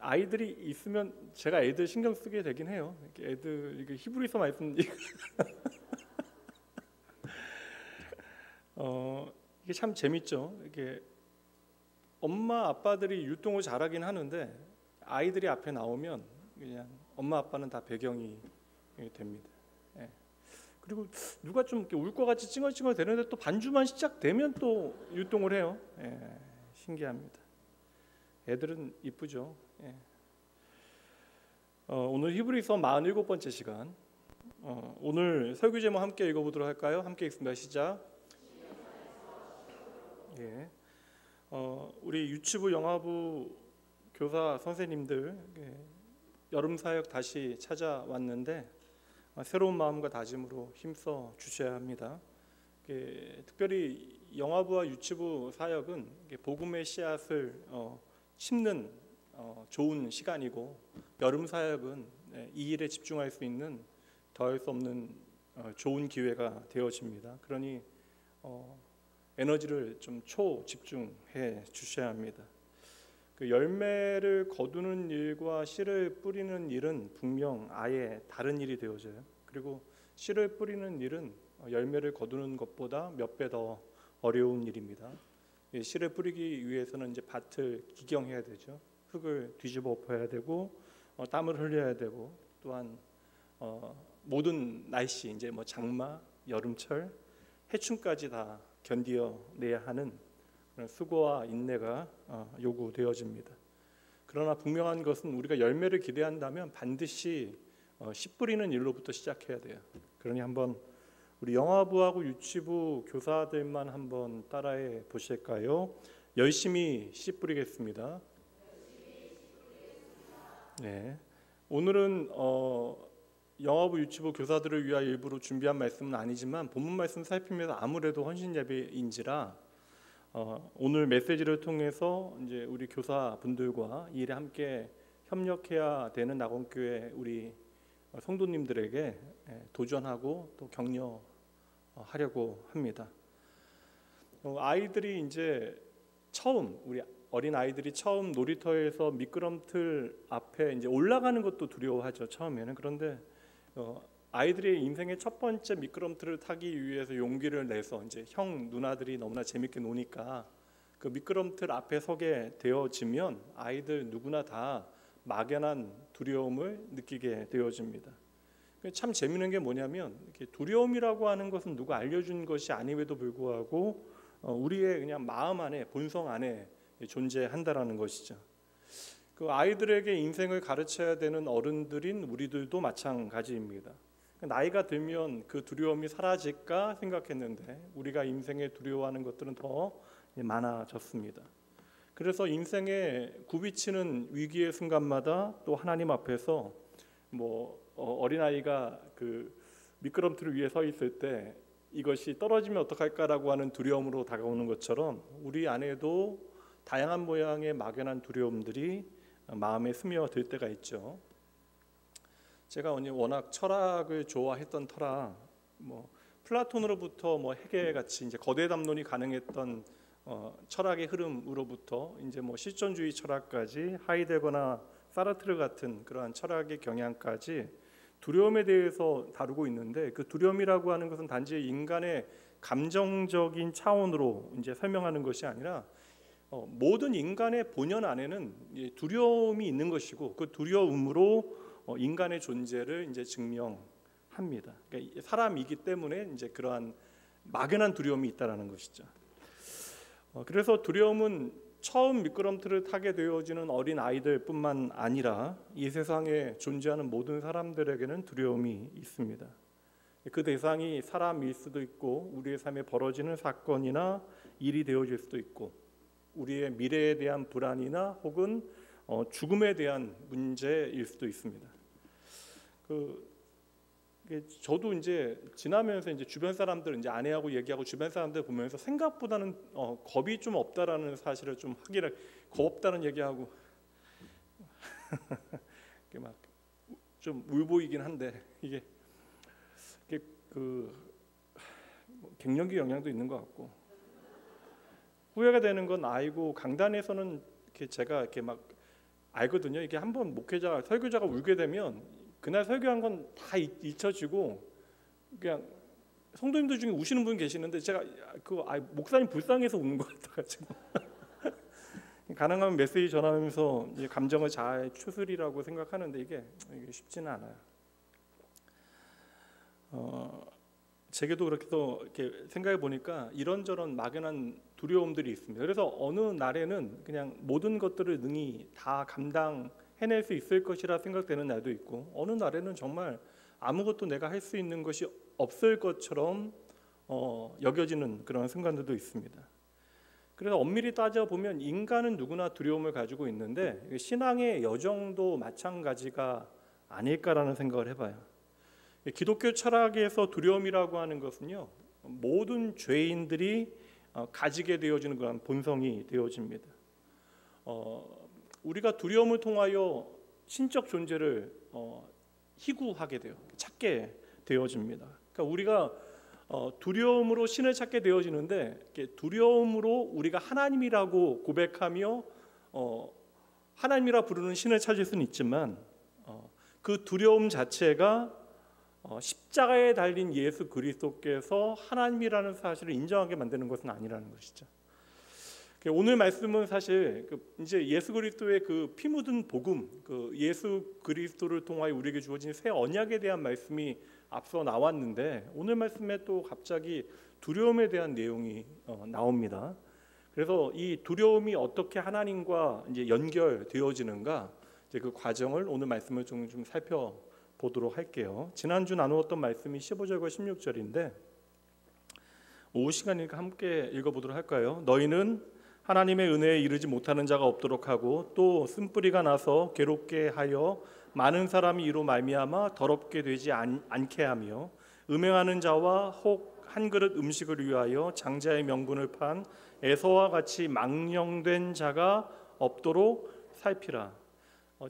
아이들이 있으면 제가 애들 신경 쓰게 되긴 해요. 애들 이게 히브리서 말씀 이게 참 재밌죠. 이게 엄마 아빠들이 율동을 잘하긴 하는데 아이들이 앞에 나오면 그냥 엄마 아빠는 다 배경이 됩니다. 예. 그리고 누가 좀 울 것 같이 찡얼찡얼 되는데 또 반주만 시작되면 또 율동을 해요. 예. 신기합니다. 애들은 이쁘죠. 예. 오늘 히브리서 47번째 시간. 오늘 설교 제목 함께 읽어보도록 할까요? 함께 읽습니다. 시작. 예. 우리 유치부 영화부 교사 선생님들 여름 사역 다시 찾아왔는데 새로운 마음과 다짐으로 힘써 주셔야 합니다. 특별히 영화부와 유치부 사역은 복음의 씨앗을 심는 좋은 시간이고 여름 사역은 이 일에 집중할 수 있는 더할 수 없는 좋은 기회가 되어집니다. 그러니 에너지를 좀 초집중해 주셔야 합니다. 그 열매를 거두는 일과 씨를 뿌리는 일은 분명 아예 다른 일이 되어져요. 그리고 씨를 뿌리는 일은 열매를 거두는 것보다 몇 배 더 어려운 일입니다. 씨를 뿌리기 위해서는 이제 밭을 기경해야 되죠. 흙을 뒤집어 엎어야 되고 땀을 흘려야 되고 또한 모든 날씨 이제 뭐 장마, 여름철, 해충까지 다 견디어내야 하는 그런 수고와 인내가 요구되어집니다. 그러나 분명한 것은 우리가 열매를 기대한다면 반드시 씨 뿌리는 일로부터 시작해야 돼요. 그러니 한번 우리 영화부하고 유치부 교사들만 한번 따라해 보실까요? 열심히 씨 뿌리겠습니다. 네. 오늘은 영화부 유치부 교사들을 위하여 일부러 준비한 말씀은 아니지만 본문 말씀 살피면서 아무래도 헌신 예배인지라 오늘 메시지를 통해서 이제 우리 교사분들과 이 일에 함께 협력해야 되는 낙원교회 우리 성도님들에게 도전하고 또 격려하려고 합니다. 아이들이 이제 처음 우리 어린 아이들이 처음 놀이터에서 미끄럼틀 앞에 이제 올라가는 것도 두려워하죠. 처음에는. 그런데 아이들의 인생의 첫 번째 미끄럼틀을 타기 위해서 용기를 내서 이제 형 누나들이 너무나 재밌게 노니까 그 미끄럼틀 앞에 서게 되어지면 아이들 누구나 다 막연한 두려움을 느끼게 되어집니다. 참 재밌는 게 뭐냐면 이렇게 두려움이라고 하는 것은 누가 알려준 것이 아님에도 불구하고 우리의 그냥 마음 안에 본성 안에 존재한다라는 것이죠. 그 아이들에게 인생을 가르쳐야 되는 어른들인 우리들도 마찬가지입니다. 나이가 들면 그 두려움이 사라질까 생각했는데 우리가 인생에 두려워하는 것들은 더 많아졌습니다. 그래서 인생에 굽이치는 위기의 순간마다 또 하나님 앞에서 어린아이가 그 미끄럼틀 위에 서 있을 때 이것이 떨어지면 어떡할까라고 하는 두려움으로 다가오는 것처럼 우리 안에도 다양한 모양의 막연한 두려움들이 마음에 스며들 때가 있죠. 제가 워낙 철학을 좋아했던 터라 플라톤으로부터 헤겔 같이 이제 거대 담론이 가능했던 철학의 흐름으로부터 이제 실존주의 철학까지 하이데거나 사르트르 같은 그러한 철학의 경향까지 두려움에 대해서 다루고 있는데 그 두려움이라고 하는 것은 단지 인간의 감정적인 차원으로 이제 설명하는 것이 아니라 모든 인간의 본연 안에는 두려움이 있는 것이고 그 두려움으로 인간의 존재를 이제 증명합니다. 그러니까 사람이기 때문에 이제 그러한 막연한 두려움이 있다라는 것이죠. 그래서 두려움은 처음 미끄럼틀을 타게 되어지는 어린 아이들뿐만 아니라 이 세상에 존재하는 모든 사람들에게는 두려움이 있습니다. 그 대상이 사람일 수도 있고 우리의 삶에 벌어지는 사건이나 일이 되어질 수도 있고 우리의 미래에 대한 불안이나 혹은 죽음에 대한 문제일 수도 있습니다. 저도 이제 지나면서 이제 주변 사람들 이제 아내하고 얘기하고 주변 사람들 보면서 생각보다는 겁이 좀 없다라는 사실을 좀 하기를 겁 없다는 얘기하고 막 좀 울 보이긴 한데 이게 그 갱년기 영향도 있는 것 같고 후회가 되는 건 아이고 강단에서는 제가 이렇게 막 알거든요. 이게 한번 목회자, 설교자가 울게 되면 그날 설교한 건 다 잊혀지고 그냥 성도님들 중에 우시는 분 계시는데 제가 목사님 불쌍해서 우는 것 같아가지고 가능하면 메시지 전하면서 이제 감정을 잘 추스리라고 생각하는데 이게 쉽지는 않아요. 제게도 그렇게 또 이렇게 생각해 보니까 이런저런 막연한 두려움들이 있습니다. 그래서 어느 날에는 그냥 모든 것들을 능히 다 감당해낼 수 있을 것이라 생각되는 날도 있고, 어느 날에는 정말 아무것도 내가 할 수 있는 것이 없을 것처럼 여겨지는 그런 순간들도 있습니다. 그래서 엄밀히 따져보면 인간은 누구나 두려움을 가지고 있는데 신앙의 여정도 마찬가지가 아닐까라는 생각을 해봐요. 기독교 철학에서 두려움이라고 하는 것은요, 모든 죄인들이 가지게 되어지는 그런 본성이 되어집니다. 우리가 두려움을 통하여 신적 존재를 희구하게 돼요. 찾게 되어집니다. 그러니까 우리가 두려움으로 신을 찾게 되어지는데, 두려움으로 우리가 하나님이라고 고백하며 하나님이라 부르는 신을 찾을 수는 있지만 그 두려움 자체가 십자가에 달린 예수 그리스도께서 하나님이라는 사실을 인정하게 만드는 것은 아니라는 것이죠. 오늘 말씀은 사실 이제 예수 그리스도의 그 피 묻은 복음, 그 예수 그리스도를 통하여 우리에게 주어진 새 언약에 대한 말씀이 앞서 나왔는데, 오늘 말씀에 또 갑자기 두려움에 대한 내용이 나옵니다. 그래서 이 두려움이 어떻게 하나님과 이제 연결되어지는가, 이제 그 과정을 오늘 말씀을 좀 살펴보도록 할게요. 지난주 나누었던 말씀이 15절과 16절인데 오후 시간이니까 함께 읽어보도록 할까요? 너희는 하나님의 은혜에 이르지 못하는 자가 없도록 하고 또 쓴뿌리가 나서 괴롭게 하여 많은 사람이 이로 말미암아 더럽게 되지 않게 하며 음행하는 자와 혹 한 그릇 음식을 위하여 장자의 명분을 판 에서와 같이 망령된 자가 없도록 살피라.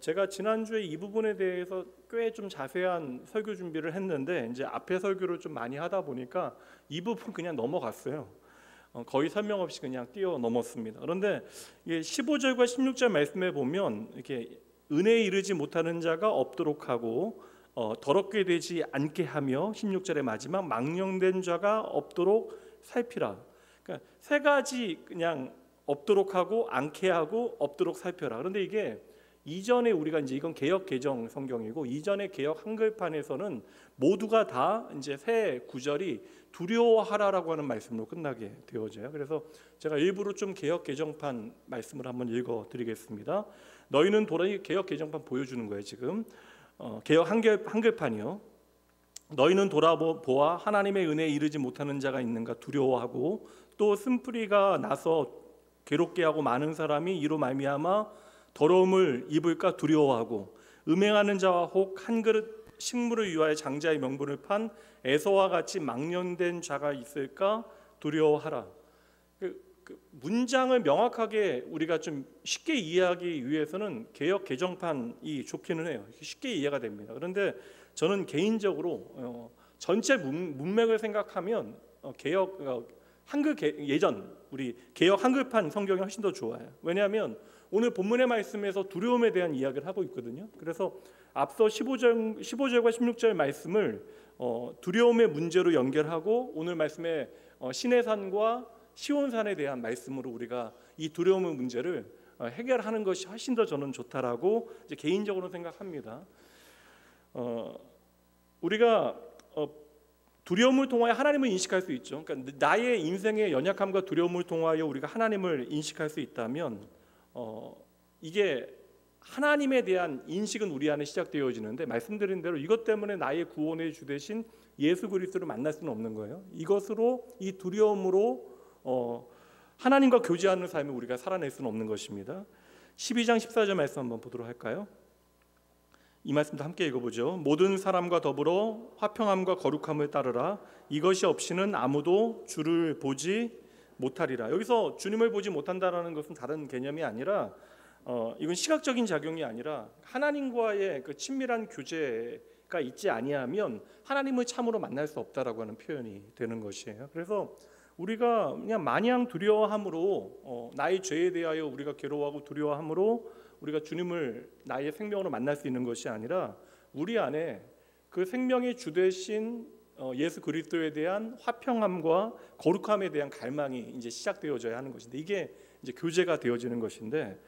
제가 지난주에 이 부분에 대해서 꽤 좀 자세한 설교 준비를 했는데 이제 앞에 설교를 좀 많이 하다 보니까 이 부분 그냥 넘어갔어요. 거의 설명 없이 그냥 뛰어 넘었습니다. 그런데 15절과 16절 말씀에 보면 이렇게 은혜에 이르지 못하는 자가 없도록 하고 더럽게 되지 않게 하며 16절의 마지막 망령된 자가 없도록 살피라. 그러니까 세 가지 그냥 없도록 하고 않게 하고 없도록 살펴라. 그런데 이게 이전에 우리가 이제 이건 개역 개정 성경이고 이전의 개역 한글판에서는 모두가 다 이제 새 구절이 두려워하라라고 하는 말씀으로 끝나게 되어져요. 그래서 제가 일부러 좀 개역 개정판 말씀을 한번 읽어드리겠습니다. 너희는 돌아이 개역 개정판 보여주는 거예요 지금. 개역 한글판이요. 너희는 돌아보아 하나님의 은혜에 이르지 못하는 자가 있는가 두려워하고 또 쓴뿌리가 나서 괴롭게 하고 많은 사람이 이로 말미암아 더러움을 입을까 두려워하고 음행하는 자와 혹 한 그릇 식물을 위하여 장자의 명분을 판 에서와 같이 망령된 자가 있을까 두려워하라. 문장을 명확하게 우리가 좀 쉽게 이해하기 위해서는 개역 개정판이 좋기는 해요. 쉽게 이해가 됩니다. 그런데 저는 개인적으로 전체 문맥을 생각하면 개역 한글 예전 우리 개역 한글판 성경이 훨씬 더 좋아요. 왜냐하면 오늘 본문의 말씀에서 두려움에 대한 이야기를 하고 있거든요. 그래서 앞서 15절과 16절 말씀을 두려움의 문제로 연결하고 오늘 말씀에 시내산과 시온산에 대한 말씀으로 우리가 이 두려움의 문제를 해결하는 것이 훨씬 더 저는 좋다라고 이제 개인적으로 생각합니다. 우리가 두려움을 통하여 하나님을 인식할 수 있죠. 그러니까 나의 인생의 연약함과 두려움을 통하여 우리가 하나님을 인식할 수 있다면 이게 하나님에 대한 인식은 우리 안에 시작되어지는데 말씀드린 대로 이것 때문에 나의 구원의 주 되신 예수 그리스도를 만날 수는 없는 거예요. 이것으로 이 두려움으로 하나님과 교제하는 삶을 우리가 살아낼 수는 없는 것입니다. 12장 14절 말씀 한번 보도록 할까요? 이 말씀도 함께 읽어보죠. 모든 사람과 더불어 화평함과 거룩함을 따르라. 이것이 없이는 아무도 주를 보지 못하리라. 여기서 주님을 보지 못한다라는 것은 다른 개념이 아니라 이건 시각적인 작용이 아니라 하나님과의 그 친밀한 교제가 있지 아니하면 하나님을 참으로 만날 수 없다라고 하는 표현이 되는 것이에요. 그래서 우리가 그냥 마냥 두려워함으로 나의 죄에 대하여 우리가 괴로워하고 두려워함으로 우리가 주님을 나의 생명으로 만날 수 있는 것이 아니라 우리 안에 그 생명의 주 되신 예수 그리스도에 대한 화평함과 거룩함에 대한 갈망이 이제 시작되어져야 하는 것인데, 이게 이제 교제가 되어지는 것인데,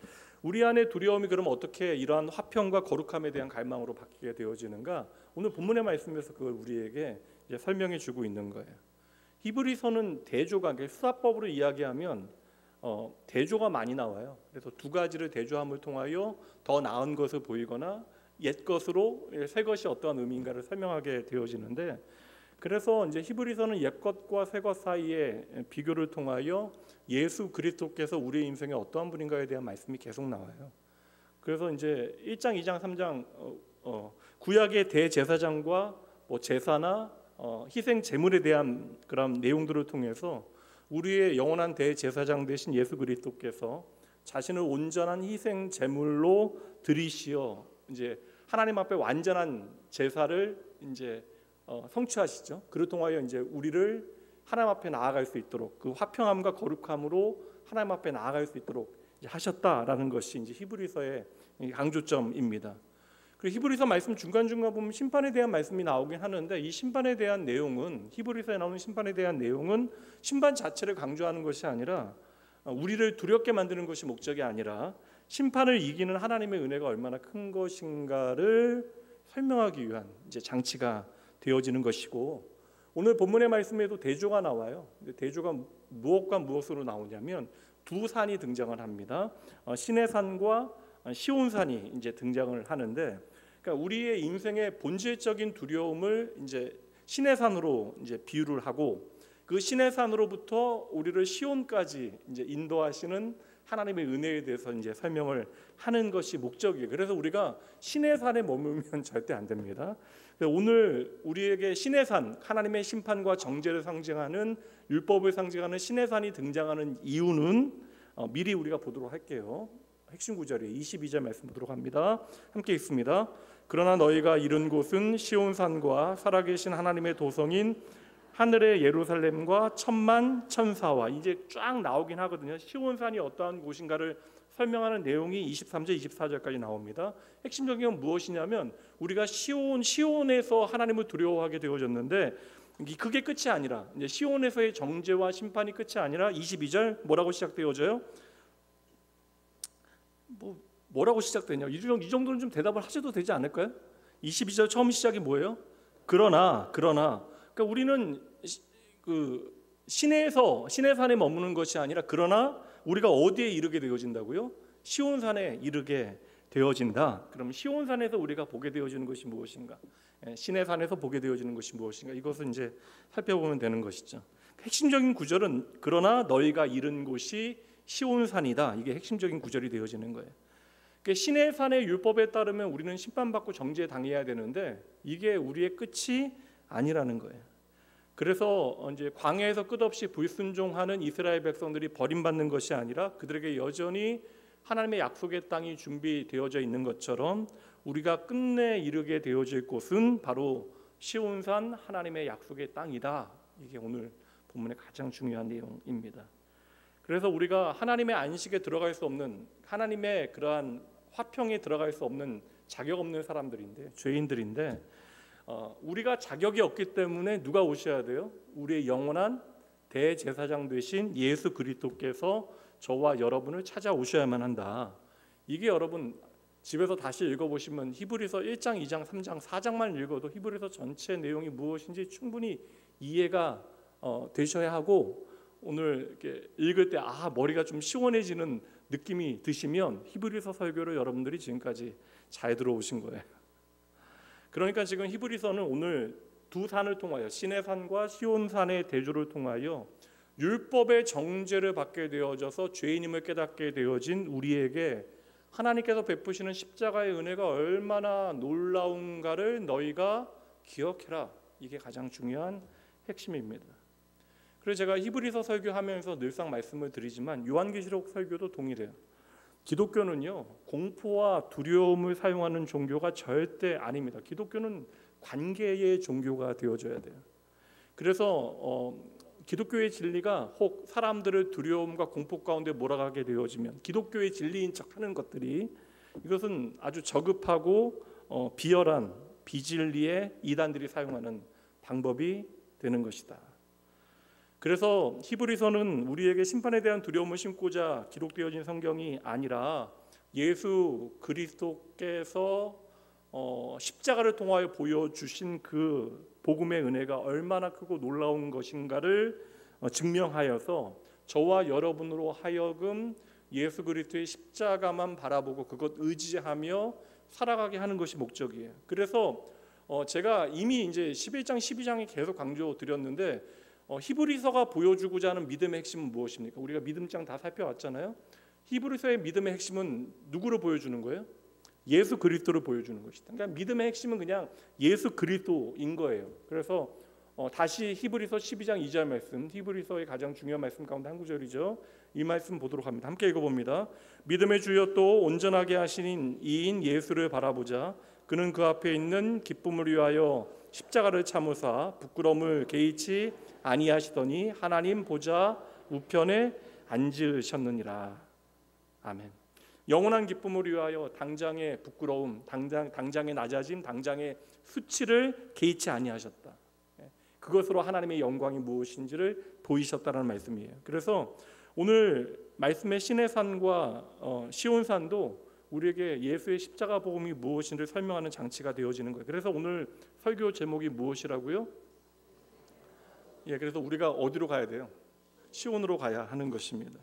우리 안에 두려움이 그럼 어떻게 이러한 화평과 거룩함에 대한 갈망으로 바뀌게 되어지는가? 오늘 본문의 말씀에서 그걸 우리에게 이제 설명해 주고 있는 거예요. 히브리서는 대조가, 수화법으로 이야기하면 대조가 많이 나와요. 그래서 두 가지를 대조함을 통하여 더 나은 것을 보이거나 옛 것으로 새 것이 어떠한 의미인가를 설명하게 되어지는데, 그래서 이제 히브리서는 옛 것과 새 것 사이의 비교를 통하여 예수 그리스도께서 우리의 인생에 어떠한 분인가에 대한 말씀이 계속 나와요. 그래서 이제 1장, 2장, 3장 구약의 대제사장과 뭐 제사나 희생 제물에 대한 그런 내용들을 통해서 우리의 영원한 대제사장 되신 예수 그리스도께서 자신을 온전한 희생 제물로 드리시어 이제 하나님 앞에 완전한 제사를 이제 성취하시죠. 그를 통하여 이제 우리를 하나님 앞에 나아갈 수 있도록 그 화평함과 거룩함으로 하나님 앞에 나아갈 수 있도록 하셨다라는 것이 이제 히브리서의 강조점입니다. 그리고 히브리서 말씀 중간중간 보면 심판에 대한 말씀이 나오긴 하는데, 이 심판에 대한 내용은, 히브리서에 나오는 심판에 대한 내용은 심판 자체를 강조하는 것이 아니라, 우리를 두렵게 만드는 것이 목적이 아니라 심판을 이기는 하나님의 은혜가 얼마나 큰 것인가를 설명하기 위한 이제 장치가 되어지는 것이고, 오늘 본문의 말씀에도 대조가 나와요. 대조가 무엇과 무엇으로 나오냐면 두 산이 등장을 합니다. 시내산과 시온산이 이제 등장을 하는데, 그러니까 우리의 인생의 본질적인 두려움을 이제 시내산으로 이제 비유를 하고, 그 시내산으로부터 우리를 시온까지 이제 인도하시는 하나님의 은혜에 대해서 이제 설명을 하는 것이 목적이에요. 그래서 우리가 시내산에 머물면 절대 안 됩니다. 오늘 우리에게 시내산, 하나님의 심판과 정죄를 상징하는, 율법을 상징하는 시내산이 등장하는 이유는 미리 우리가 보도록 할게요. 핵심 구절이 22절 말씀 보도록 합니다. 함께 읽습니다. 그러나 너희가 이른 곳은 시온산과 살아계신 하나님의 도성인 하늘의 예루살렘과 천만 천사와, 이제 쫙 나오긴 하거든요. 시온산이 어떠한 곳인가를 설명하는 내용이 23절 24절까지 나옵니다. 핵심적인 건 무엇이냐면, 우리가 시온에서 하나님을 두려워하게 되어졌는데, 그게 끝이 아니라 이제 시온에서의 정죄와 심판이 끝이 아니라 22절 뭐라고 시작되어져요? 뭐라고 시작되냐? 이 정도는 좀 대답을 하셔도 되지 않을까요? 22절 처음 시작이 뭐예요? 그러나. 그러니까 우리는 그 시내산에 머무는 것이 아니라, 그러나 우리가 어디에 이르게 되어진다고요? 시온산에 이르게 되어진다. 그럼 시온산에서 우리가 보게 되어지는 것이 무엇인가? 시내산에서 보게 되어지는 것이 무엇인가? 이것을 이제 살펴보면 되는 것이죠. 핵심적인 구절은 그러나 너희가 이른 곳이 시온산이다. 이게 핵심적인 구절이 되어지는 거예요. 시내산의 율법에 따르면 우리는 심판받고 정죄당해야 되는데, 이게 우리의 끝이 아니라는 거예요. 그래서 이제 광야에서 끝없이 불순종하는 이스라엘 백성들이 버림받는 것이 아니라 그들에게 여전히 하나님의 약속의 땅이 준비되어져 있는 것처럼, 우리가 끝내 이르게 되어질 곳은 바로 시온산 하나님의 약속의 땅이다. 이게 오늘 본문의 가장 중요한 내용입니다. 그래서 우리가 하나님의 안식에 들어갈 수 없는, 하나님의 그러한 화평에 들어갈 수 없는 자격 없는 사람들인데, 죄인들인데, 우리가 자격이 없기 때문에 누가 오셔야 돼요? 우리의 영원한 대제사장 되신 예수 그리스도께서 저와 여러분을 찾아오셔야만 한다. 이게 여러분 집에서 다시 읽어보시면 히브리서 1장, 2장, 3장, 4장만 읽어도 히브리서 전체 내용이 무엇인지 충분히 이해가 되셔야 하고, 오늘 이렇게 읽을 때 머리가 좀 시원해지는 느낌이 드시면 히브리서 설교를 여러분들이 지금까지 잘 들어오신 거예요. 그러니까 지금 히브리서는 오늘 두 산을 통하여, 시내산과 시온산의 대조를 통하여 율법의 정죄를 받게 되어져서 죄인임을 깨닫게 되어진 우리에게 하나님께서 베푸시는 십자가의 은혜가 얼마나 놀라운가를 너희가 기억해라. 이게 가장 중요한 핵심입니다. 그래서 제가 히브리서 설교하면서 늘상 말씀을 드리지만 요한계시록 설교도 동일해요. 기독교는요, 공포와 두려움을 사용하는 종교가 절대 아닙니다. 기독교는 관계의 종교가 되어져야 돼요. 그래서 기독교의 진리가 혹 사람들을 두려움과 공포 가운데 몰아가게 되어지면 기독교의 진리인 척하는 것들이 이것은 아주 저급하고 비열한 비진리의 이단들이 사용하는 방법이 되는 것이다. 그래서 히브리서는 우리에게 심판에 대한 두려움을 심고자 기록되어진 성경이 아니라 예수 그리스도께서 십자가를 통하여 보여주신 그 복음의 은혜가 얼마나 크고 놀라운 것인가를 증명하여서 저와 여러분으로 하여금 예수 그리스도의 십자가만 바라보고 그것 의지하며 살아가게 하는 것이 목적이에요. 그래서 제가 이미 이제 11장 12장에 계속 강조드렸는데 히브리서가 보여주고자 하는 믿음의 핵심은 무엇입니까? 우리가 믿음장 다 살펴왔잖아요. 히브리서의 믿음의 핵심은 누구를 보여주는 거예요? 예수 그리스도를 보여주는 것이다. 그러니까 믿음의 핵심은 그냥 예수 그리스도인 거예요. 그래서 다시 히브리서 12장 2절 말씀, 히브리서의 가장 중요한 말씀 가운데 한 구절이죠. 이 말씀 보도록 합니다. 함께 읽어봅니다. 믿음의 주여 또 온전하게 하신 이인 예수를 바라보자. 그는 그 앞에 있는 기쁨을 위하여 십자가를 참으사 부끄러움을 개의치 아니하시더니 하나님 보좌 우편에 앉으셨느니라. 아멘. 영원한 기쁨을 위하여 당장의 부끄러움, 당장의 낮아짐, 당장의 수치를 개의치 아니하셨다. 그것으로 하나님의 영광이 무엇인지를 보이셨다는 말씀이에요. 그래서 오늘 말씀의 시내산과 시온산도 우리에게 예수의 십자가 복음이 무엇인지를 설명하는 장치가 되어지는 거예요. 그래서 오늘 설교 제목이 무엇이라고요? 그래서 우리가 어디로 가야 돼요? 시온으로 가야 하는 것입니다.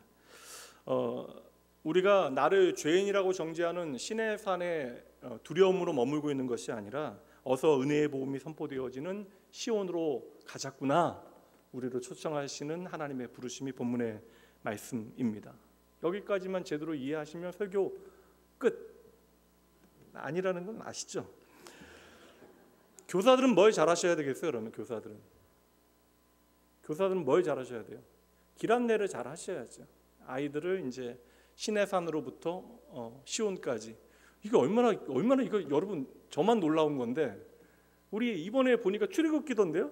우리가 나를 죄인이라고 정죄하는 시내산의 두려움으로 머물고 있는 것이 아니라 어서 은혜의 복음이 선포되어지는 시온으로 가자꾸나 우리를 초청하시는 하나님의 부르심이 본문의 말씀입니다. 여기까지만 제대로 이해하시면 설교 끝 아니라는 건 아시죠? 교사들은 뭘 잘하셔야 되겠어요? 그러면 교사들은 뭘 잘하셔야 돼요? 길 안내를 잘 하셔야죠. 아이들을 이제 시내산으로부터 시온까지. 이게 얼마나 이거 여러분 저만 놀라운 건데 우리 이번에 보니까 출애굽기던데요.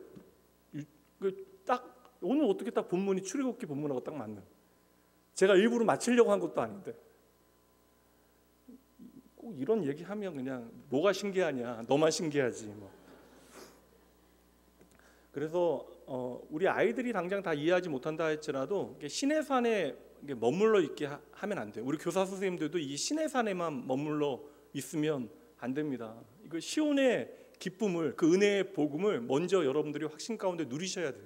딱 오늘 어떻게 딱 본문이 출애굽기 본문하고 딱 맞는. 제가 일부러 맞추려고 한 것도 아닌데 꼭 이런 얘기하면 그냥 뭐가 신기하냐, 너만 신기하지 뭐. 그래서 우리 아이들이 당장 다 이해하지 못한다 할지라도 시내산에 머물러 있게 하면 안 돼요. 우리 교사 선생님들도 이 시내산에만 머물러 있으면 안 됩니다. 이거 시온의 기쁨을, 그 은혜의 복음을 먼저 여러분들이 확신 가운데 누리셔야 돼요.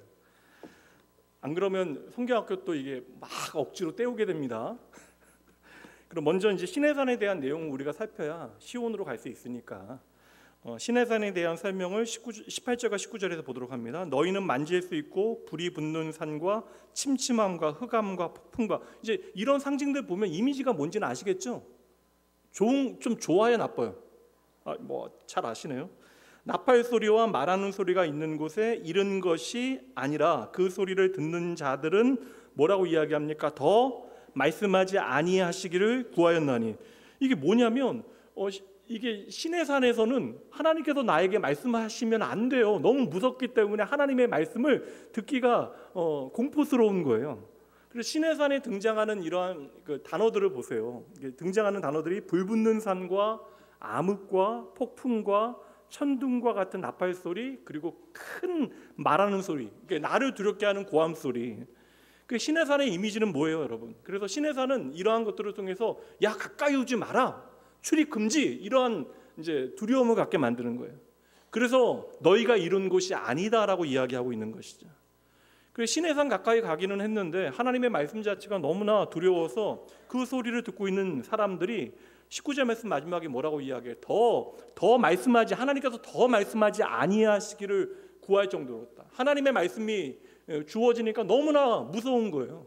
안 그러면 성경학교 또 이게 막 억지로 때우게 됩니다. 그럼 먼저 이제 시내산에 대한 내용을 우리가 살펴야 시온으로 갈 수 있으니까 시내산에 대한 설명을 18절과 19절에서 보도록 합니다. 너희는 만질 수 있고 불이 붙는 산과 침침함과 흑암과 폭풍과 이제 이런 상징들 보면 이미지가 뭔지는 아시겠죠? 좀 좋아요, 나빠요? 뭐 잘 아시네요. 나팔 소리와 말하는 소리가 있는 곳에 이른 것이 아니라 그 소리를 듣는 자들은 뭐라고 이야기합니까? 더 말씀하지 아니하시기를 구하였나니. 이게 뭐냐면 이게 시내산에서는 하나님께서 나에게 말씀하시면 안 돼요. 너무 무섭기 때문에 하나님의 말씀을 듣기가 공포스러운 거예요. 그래서 시내산에 등장하는 이러한 그 단어들을 보세요. 등장하는 단어들이 불붙는 산과 암흑과 폭풍과 천둥과 같은 나팔 소리, 그리고 큰 말하는 소리, 나를 두렵게 하는 고함 소리. 그 시내산의 이미지는 뭐예요, 여러분? 그래서 시내산은 이러한 것들을 통해서 야 가까이 오지 마라, 출입 금지, 이러한 이제 두려움을 갖게 만드는 거예요. 그래서 너희가 이룬 곳이 아니다라고 이야기하고 있는 것이죠. 그래서 시내산 가까이 가기는 했는데 하나님의 말씀 자체가 너무나 두려워서 그 소리를 듣고 있는 사람들이 19절 말씀 마지막에 뭐라고 이야기해요? 더 말씀하지, 하나님께서 더 말씀하지 아니하시기를 구할 정도로다. 하나님의 말씀이 주어지니까 너무나 무서운 거예요.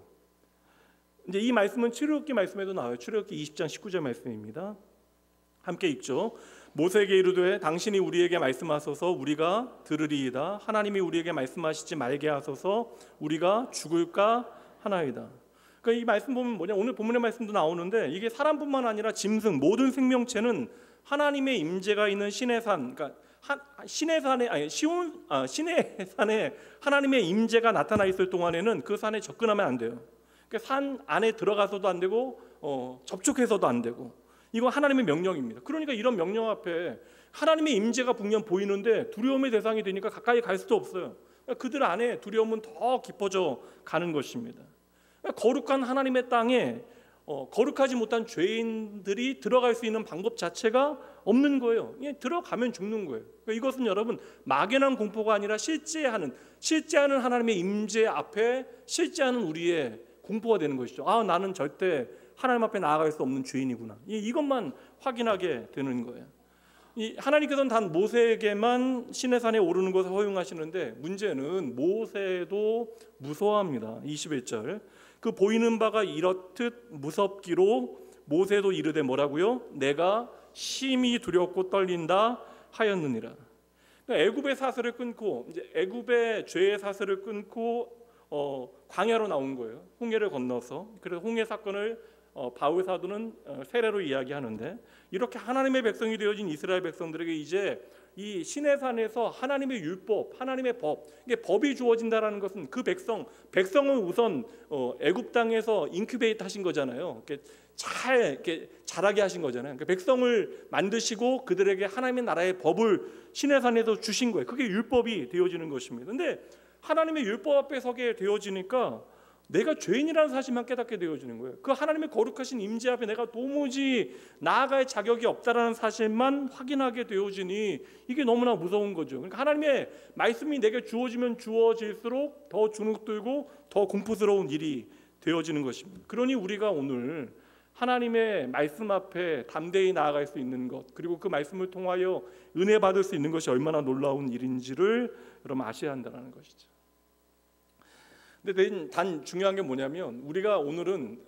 이제 이 말씀은 출애굽기 말씀에도 나와요. 출애굽기 20장 19절 말씀입니다. 함께 읽죠. 모세에게 이르되 당신이 우리에게 말씀하소서 우리가 들으리이다. 하나님이 우리에게 말씀하시지 말게 하소서 우리가 죽을까 하나이다. 그러니까 이 말씀 보면 뭐냐, 오늘 본문의 말씀도 나오는데 이게 사람뿐만 아니라 짐승, 모든 생명체는 하나님의 임재가 있는 시내산, 그러니까 시내산에 하나님의 임재가 나타나 있을 동안에는 그 산에 접근하면 안 돼요. 그러니까 산 안에 들어가서도 안 되고 접촉해서도 안 되고, 이거 하나님의 명령입니다. 그러니까 이런 명령 앞에 하나님의 임재가 분명 보이는데 두려움의 대상이 되니까 가까이 갈 수도 없어요. 그들 안에 두려움은 더 깊어져 가는 것입니다. 거룩한 하나님의 땅에 거룩하지 못한 죄인들이 들어갈 수 있는 방법 자체가 없는 거예요. 들어가면 죽는 거예요. 그러니까 이것은 여러분 막연한 공포가 아니라 실제하는 하나님의 임재 앞에 실제하는 우리의 공포가 되는 것이죠. 나는 절대 하나님 앞에 나아갈 수 없는 죄인이구나. 이것만 확인하게 되는 거예요. 하나님께서는 단 모세에게만 시내산에 오르는 것을 허용하시는데 문제는 모세도 무서워합니다. 21절 그 보이는 바가 이렇듯 무섭기로 모세도 이르되 뭐라고요? 내가 심히 두렵고 떨린다 하였느니라. 그러니까 애굽의 사슬을 끊고 이제 애굽의 죄의 사슬을 끊고 광야로 나온 거예요. 홍해를 건너서. 그래서 홍해 사건을 바울 사도는 세례로 이야기하는데 이렇게 하나님의 백성이 되어진 이스라엘 백성들에게 이제 이 시내산에서 하나님의 율법, 하나님의 법, 이게 법이 주어진다라는 것은 그 백성을 우선 애굽 땅에서 인큐베이트 하신 거잖아요. 이렇게 자라게 하신 거잖아요. 그러니까 백성을 만드시고 그들에게 하나님의 나라의 법을 시내산에서 주신 거예요. 그게 율법이 되어지는 것입니다. 근데 하나님의 율법 앞에 서게 되어지니까 내가 죄인이라는 사실만 깨닫게 되어지는 거예요. 그 하나님의 거룩하신 임재 앞에 내가 도무지 나아갈 자격이 없다라는 사실만 확인하게 되어지니 이게 너무나 무서운 거죠. 그러니까 하나님의 말씀이 내게 주어지면 주어질수록 더 주눅들고 더 공포스러운 일이 되어지는 것입니다. 그러니 우리가 오늘 하나님의 말씀 앞에 담대히 나아갈 수 있는 것, 그리고 그 말씀을 통하여 은혜 받을 수 있는 것이 얼마나 놀라운 일인지를 여러분 아셔야 한다는 것이죠. 근데 단 중요한 게 뭐냐면 우리가 오늘은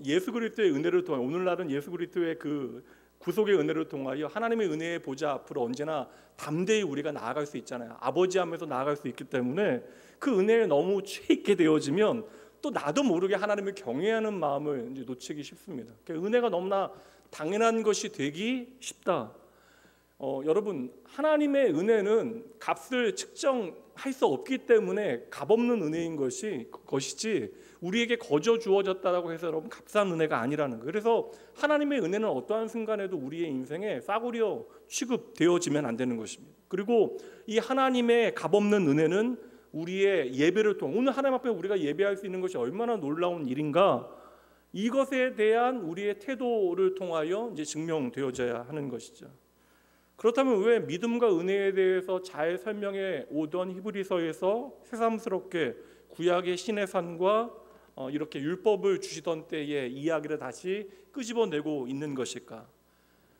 예수 그리스도의 은혜를 통하여 오늘날은 예수 그리스도의 그 구속의 은혜를 통하여 하나님의 은혜의 보좌 앞으로 언제나 담대히 우리가 나아갈 수 있잖아요. 아버지 하면서 나아갈 수 있기 때문에 그 은혜에 너무 취해 있게 되어지면 또 나도 모르게 하나님을 경외하는 마음을 이제 놓치기 쉽습니다. 그러니까 은혜가 너무나 당연한 것이 되기 쉽다. 여러분 하나님의 은혜는 값을 측정할 수 없기 때문에 값없는 은혜인 것이지 우리에게 거저 주어졌다라고 해서 여러분 값싼 은혜가 아니라는 거예요. 그래서 하나님의 은혜는 어떠한 순간에도 우리의 인생에 싸구려 취급되어지면 안 되는 것입니다. 그리고 이 하나님의 값없는 은혜는 우리의 예배를 통해 오늘 하나님 앞에 우리가 예배할 수 있는 것이 얼마나 놀라운 일인가, 이것에 대한 우리의 태도를 통하여 이제 증명되어져야 하는 것이죠. 그렇다면 왜 믿음과 은혜에 대해서 잘 설명해 오던 히브리서에서 새삼스럽게 구약의 시내산과 이렇게 율법을 주시던 때의 이야기를 다시 끄집어내고 있는 것일까?